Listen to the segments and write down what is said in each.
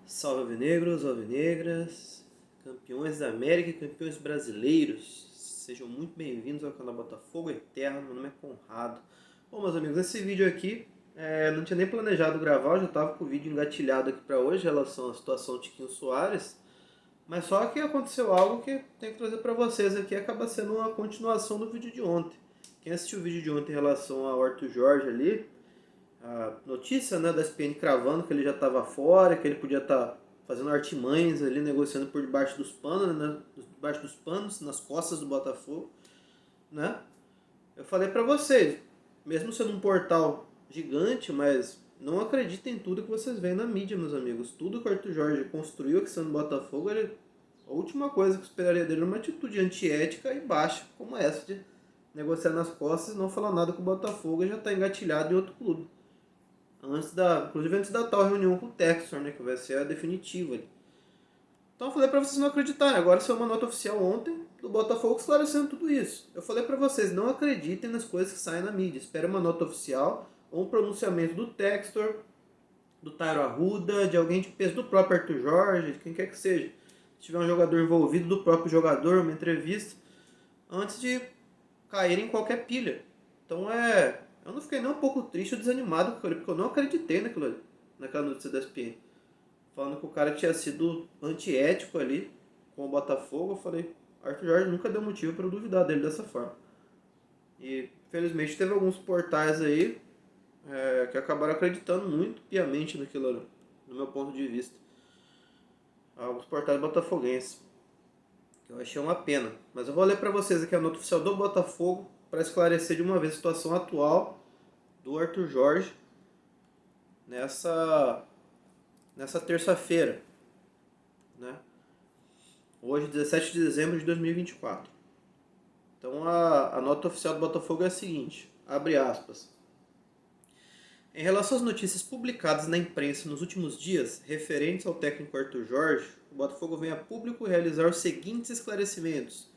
Salve alvinegros, alvinegras, campeões da América e campeões brasileiros. Sejam muito bem-vindos ao canal Botafogo Eterno, meu nome é Conrado. Bom, meus amigos, esse vídeo aqui, não tinha nem planejado gravar, eu já estava com o vídeo engatilhado aqui para hoje em relação à situação de Tiquinho Soares, mas só que aconteceu algo que tenho que trazer para vocês aqui, acaba sendo uma continuação do vídeo de ontem. Quem assistiu o vídeo de ontem em relação ao Arthur Jorge ali, a notícia, né, da ESPN cravando que ele já estava fora, que ele podia estar fazendo artimanhas ali, negociando por debaixo dos panos, né, debaixo dos panos, nas costas do Botafogo, né? Eu falei para vocês, mesmo sendo um portal gigante, mas não acreditem em tudo que vocês veem na mídia, meus amigos. Tudo que o Arthur Jorge construiu aqui sendo Botafogo, a última coisa que eu esperaria dele é uma atitude antiética e baixa, como essa de negociar nas costas e não falar nada com o Botafogo e já está engatilhado em outro clube. Inclusive antes da tal reunião com o Textor, né, que vai ser a definitiva ali. Então eu falei pra vocês não acreditarem. Agora saiu uma nota oficial ontem do Botafogo esclarecendo tudo isso. Eu falei pra vocês, não acreditem nas coisas que saem na mídia. Espere uma nota oficial ou um pronunciamento do Textor, do Tairo Arruda, de alguém de peso, do próprio Arthur Jorge, de quem quer que seja. Se tiver um jogador envolvido, do próprio jogador, uma entrevista, antes de cair em qualquer pilha. Então eu não fiquei nem um pouco triste ou desanimado com aquilo, porque eu não acreditei naquela notícia da ESPN. Falando que o cara tinha sido antiético ali com o Botafogo, eu falei, Arthur Jorge nunca deu motivo para eu duvidar dele dessa forma. E felizmente teve alguns portais aí que acabaram acreditando muito piamente naquilo ali, no meu ponto de vista. Alguns portais botafoguenses, que eu achei uma pena. Mas eu vou ler para vocês aqui a nota oficial do Botafogo para esclarecer de uma vez a situação atual do Arthur Jorge nessa terça-feira, né? Hoje, 17 de dezembro de 2024. Então a nota oficial do Botafogo é a seguinte, abre aspas. Em relação às notícias publicadas na imprensa nos últimos dias, referentes ao técnico Arthur Jorge, o Botafogo vem a público realizar os seguintes esclarecimentos.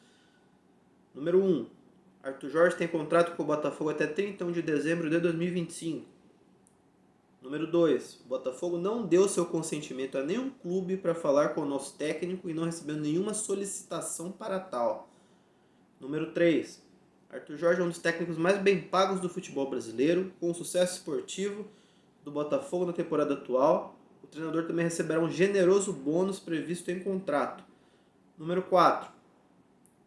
Número 1. Arthur Jorge tem contrato com o Botafogo até 31 de dezembro de 2025. Número 2. O Botafogo não deu seu consentimento a nenhum clube para falar com o nosso técnico e não recebeu nenhuma solicitação para tal. Número 3. Arthur Jorge é um dos técnicos mais bem pagos do futebol brasileiro, com o sucesso esportivo do Botafogo na temporada atual. O treinador também receberá um generoso bônus previsto em contrato. Número 4.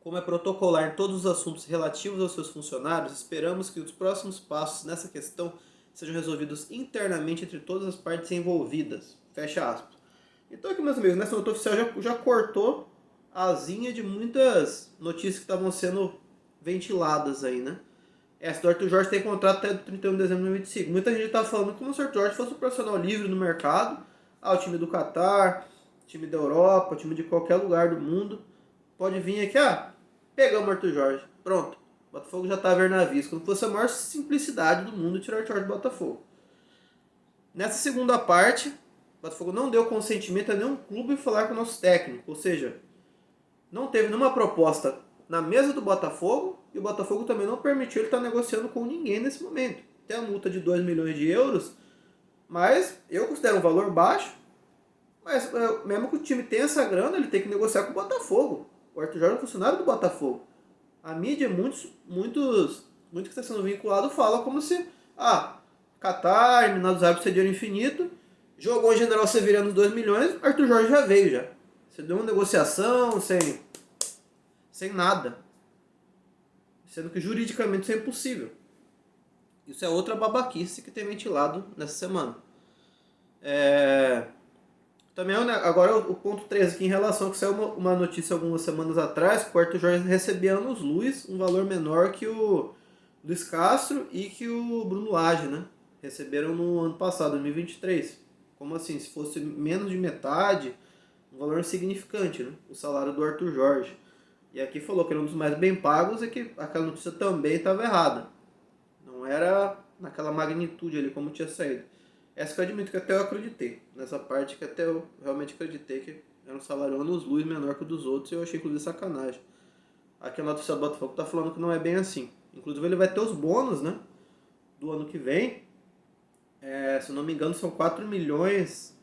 Como é protocolar em todos os assuntos relativos aos seus funcionários, esperamos que os próximos passos nessa questão sejam resolvidos internamente entre todas as partes envolvidas. Fecha aspas. Então aqui, meus amigos, nessa nota oficial já cortou a asinha de muitas notícias que estavam sendo ventiladas aí, né? Essa do Arthur Jorge tem contrato até 31 de dezembro de 2025. Muita gente está falando como se o Arthur Jorge fosse um profissional livre no mercado. O time do Catar, time da Europa, time de qualquer lugar do mundo. Pode vir aqui, pegamos o Arthur Jorge. Pronto. O Botafogo já está a ver navios. Como se fosse a maior simplicidade do mundo tirar o Arthur Jorge do Botafogo. Nessa segunda parte, o Botafogo não deu consentimento a nenhum clube falar com o nosso técnico. Ou seja, não teve nenhuma proposta na mesa do Botafogo e o Botafogo também não permitiu ele estar negociando com ninguém nesse momento. Tem a multa de 2 milhões de euros, mas eu considero um valor baixo. Mas mesmo que o time tenha essa grana, ele tem que negociar com o Botafogo. O Arthur Jorge é um funcionário do Botafogo. A mídia, muitos que está sendo vinculado, fala como se Catar, Emirados Árabes ter dinheiro infinito, jogou o General Severiano 2 milhões, Arthur Jorge já veio já. Você deu uma negociação sem nada. Sendo que juridicamente isso é impossível. Isso é outra babaquice que tem ventilado nessa semana. Também agora o ponto 13 aqui em relação a que saiu uma notícia algumas semanas atrás que o Arthur Jorge recebia anos-luz, um valor menor que o Luiz Castro e que o Bruno Lage, né? Receberam no ano passado, 2023. Como assim? Se fosse menos de metade, um valor insignificante, né? O salário do Arthur Jorge. E aqui falou que era um dos mais bem pagos e que aquela notícia também estava errada. Não era naquela magnitude ali como tinha saído. Essa que eu admito que até eu acreditei. Nessa parte que até eu realmente acreditei que era um salário anos-luz menor que o dos outros e eu achei inclusive sacanagem. Aqui a notícia do Botafogo está falando que não é bem assim. Inclusive ele vai ter os bônus, né? Do ano que vem. Se eu não me engano são 4 milhões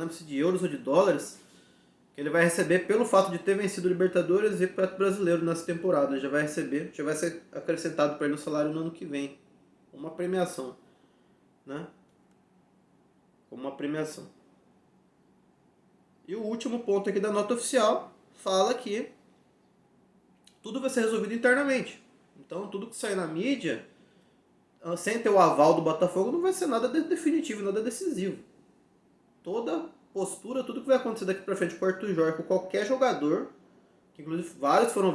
lembro se de euros ou de dólares, que ele vai receber pelo fato de ter vencido o Libertadores e o Campeonato Brasileiro nessa temporada. Ele já vai receber, já vai ser acrescentado para ele no salário no ano que vem. Uma premiação, né? Como uma premiação. E o último ponto aqui da nota oficial fala que tudo vai ser resolvido internamente. Então, tudo que sair na mídia, sem ter o aval do Botafogo, não vai ser nada definitivo, nada decisivo. Toda postura, tudo que vai acontecer daqui pra frente com o Arthur Jorge, com qualquer jogador, que inclusive vários foram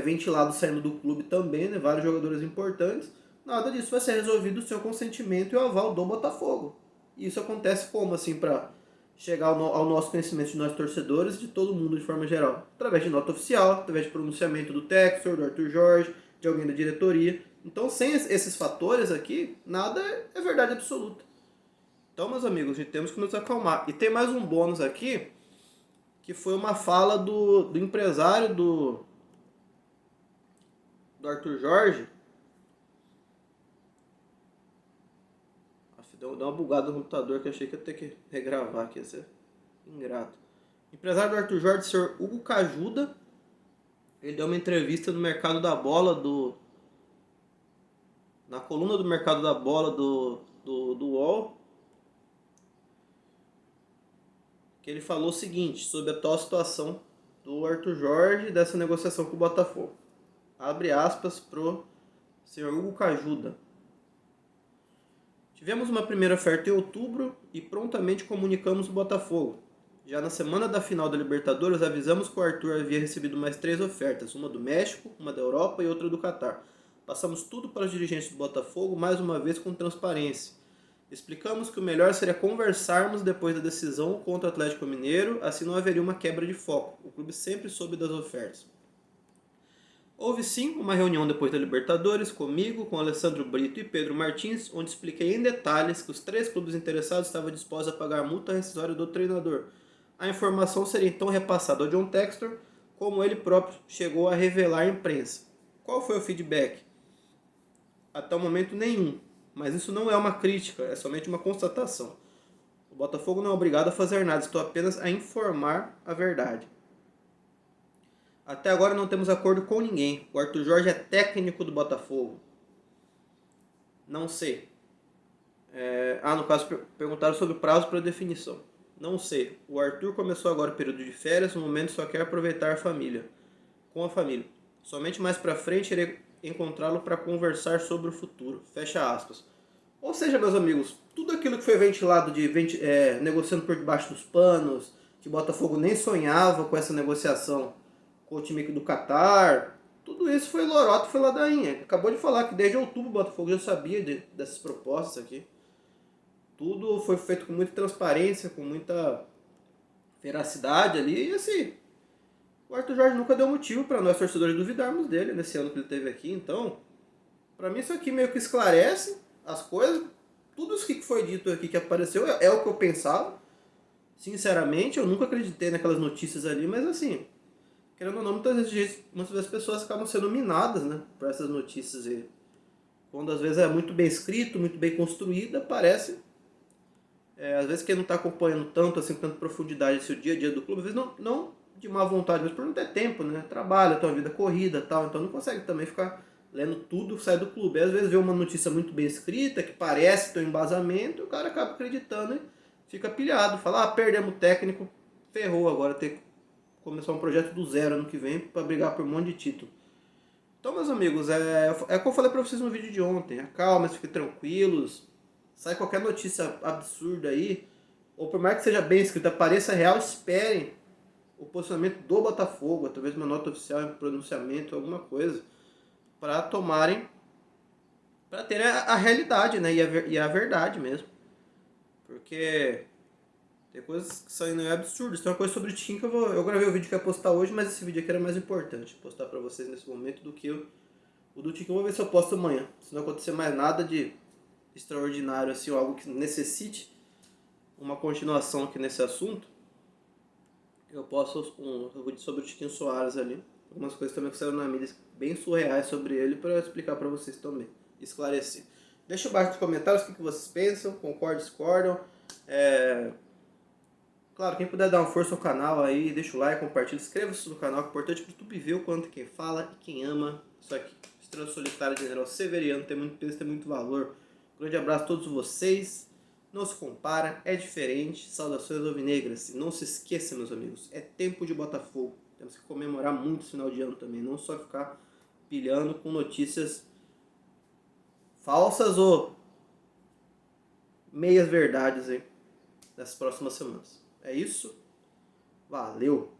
ventilados saindo do clube também, né? Vários jogadores importantes, nada disso vai ser resolvido sem o consentimento e o aval do Botafogo. E isso acontece como, assim, para chegar ao nosso conhecimento de nós torcedores, de todo mundo de forma geral? Através de nota oficial, através de pronunciamento do Textor, do Arthur Jorge, de alguém da diretoria. Então, sem esses fatores aqui, nada é verdade absoluta. Então, meus amigos, a gente temos que nos acalmar. E tem mais um bônus aqui, que foi uma fala do empresário do Arthur Jorge. Deu uma bugada no computador que eu achei que ia ter que regravar aqui, ia ser ingrato. Empresário do Arthur Jorge, o senhor Hugo Cajuda, ele deu uma entrevista no Mercado da Bola na coluna do Mercado da Bola do UOL, que ele falou o seguinte sobre a atual situação do Arthur Jorge e dessa negociação com o Botafogo. Abre aspas pro senhor Hugo Cajuda. Tivemos uma primeira oferta em outubro e prontamente comunicamos o Botafogo. Já na semana da final da Libertadores, avisamos que o Arthur havia recebido mais 3 ofertas, uma do México, uma da Europa e outra do Catar. Passamos tudo para os dirigentes do Botafogo, mais uma vez com transparência. Explicamos que o melhor seria conversarmos depois da decisão contra o Atlético Mineiro, assim não haveria uma quebra de foco. O clube sempre soube das ofertas. Houve sim uma reunião depois da Libertadores, comigo, com Alessandro Brito e Pedro Martins, onde expliquei em detalhes que os 3 clubes interessados estavam dispostos a pagar a multa rescisória do treinador. A informação seria então repassada ao John Textor, como ele próprio chegou a revelar à imprensa. Qual foi o feedback? Até o momento nenhum, mas isso não é uma crítica, é somente uma constatação. O Botafogo não é obrigado a fazer nada, estou apenas a informar a verdade. Até agora não temos acordo com ninguém. O Arthur Jorge é técnico do Botafogo. Não sei. No caso, perguntaram sobre o prazo para definição. Não sei. O Arthur começou agora o período de férias, no momento só quer aproveitar com a família. Somente mais para frente irei encontrá-lo para conversar sobre o futuro. Fecha aspas. Ou seja, meus amigos, tudo aquilo que foi ventilado negociando por debaixo dos panos, que o Botafogo nem sonhava com essa negociação com o time do Catar, tudo isso foi lorota, foi ladainha. Acabou de falar que desde outubro o Botafogo já sabia dessas propostas aqui. Tudo foi feito com muita transparência, com muita veracidade ali. E assim, o Arthur Jorge nunca deu motivo para nós torcedores duvidarmos dele nesse ano que ele teve aqui. Então, para mim isso aqui meio que esclarece as coisas. Tudo isso que foi dito aqui que apareceu é o que eu pensava. Sinceramente, eu nunca acreditei naquelas notícias ali, mas assim, querendo ou não, muitas vezes as pessoas acabam sendo minadas, né, por essas notícias. E quando às vezes é muito bem escrito, muito bem construída, parece... às vezes quem não está acompanhando tanto, assim, com tanta profundidade esse o dia a dia do clube, às vezes não de má vontade, mas por não ter tempo, né, trabalha, tem uma vida corrida e tal, então não consegue também ficar lendo tudo que sai do clube. E às vezes vê uma notícia muito bem escrita, que parece ter um embasamento, e o cara acaba acreditando e fica pilhado, fala, perdemos o técnico, ferrou, agora tem que começar um projeto do zero ano que vem para brigar por um monte de título. Então, meus amigos, é como eu falei para vocês no vídeo de ontem, acalma, fiquem tranquilos, sai qualquer notícia absurda aí, ou por mais que seja bem escrita, pareça real, esperem o posicionamento do Botafogo, talvez uma nota oficial, um pronunciamento, alguma coisa, para tomarem, para terem a realidade, né, e a verdade mesmo. Porque tem coisas que são absurdas. Tem uma coisa sobre o Tiquinho que eu gravei o vídeo que eu ia postar hoje, mas esse vídeo aqui era mais importante postar pra vocês nesse momento do que o do Tiquinho. Vou ver se eu posto amanhã. Se não acontecer mais nada de extraordinário, assim, ou algo que necessite uma continuação aqui nesse assunto, eu posto um vídeo sobre o Tiquinho Soares ali. Algumas coisas também que saíram na mídia bem surreais sobre ele para explicar pra vocês também. Esclarecer. Deixa abaixo nos comentários o que vocês pensam, concordam, discordam. Claro, quem puder dar uma força ao canal aí, deixa o like, compartilha, inscreva-se no canal, que é importante para o YouTube ver o quanto quem fala e quem ama. Isso aqui, Estrela Solitária de General Severiano, tem muito peso, tem muito valor. Grande abraço a todos vocês. Não se compara, é diferente. Saudações alvinegras. E não se esqueça, meus amigos, é tempo de Botafogo. Temos que comemorar muito esse final de ano também, não só ficar pilhando com notícias falsas ou meias verdades aí nas próximas semanas. É isso. Valeu!